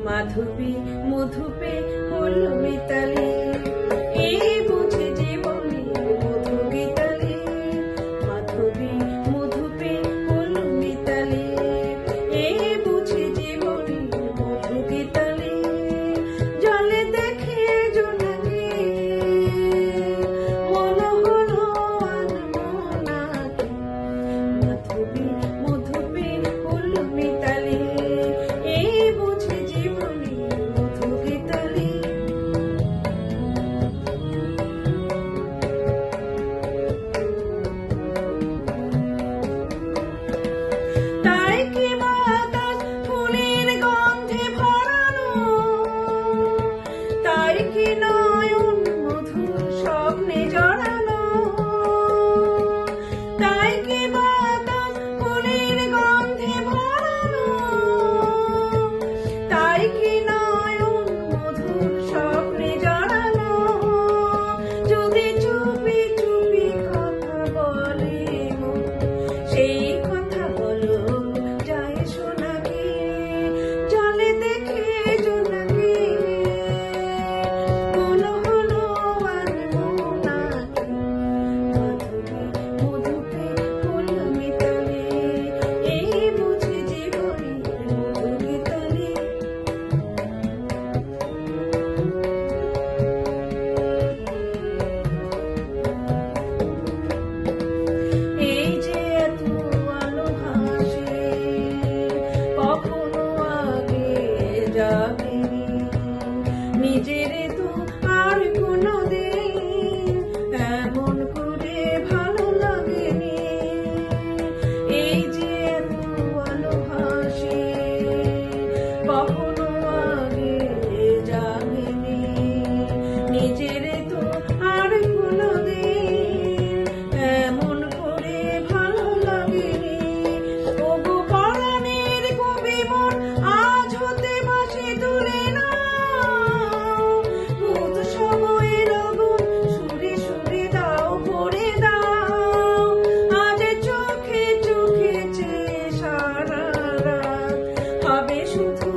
মাধবী মধুপে হল মিতালি, এই বুঝে জীবনে মধু গীতালি। মাধবী মধুপে হল মিতালি, এই বুঝে জীবনে মধু গীতালি। জলে দেখে জোনাকি মন হলো আনমনাকি। মাধবী মধুপে হল মিতালি, এই বুঝে জীবনে মধু গীতালি। তাই কি বাতাস ফুলের গন্ধে ভরানো, তাই কি নয়ন মধুর স্বপ্নে জড়ানো। তাই কি বাতাস ফুলের গন্ধে ভরানো, তাই কি নয়ন মধুর স্বপ্নে জড়ানো। যদি চুপি চুপি কথা বলে মন, সেই কথা বলো যায় শোনাকি। জলে দেখে জোনাকি মন হলো আনমনাকি। মাধবী মধুপে হল মিতালি, এই বুঝে জীবনে মধু গীতালি। এই যে এত আলো হাসে, কখনো আগে যাবেনি, নিজের তো আর কোনোদিন এমন করে ভালো লাগেনি। এই যে এত আলো হাসে, কখনো আগে যাবেনি, নিজের তো আর কোনোদিন এমন করে ভালো লাগেনি। ওগো পরাণের কবি মন, আজ হতে বাঁশি তুলে নাও। ভূত সময়ের আগুন সুরে সুরে দাও ভরে দাও। আজ চোখে চোখে চেয়ে সারা রাত হবে শুধু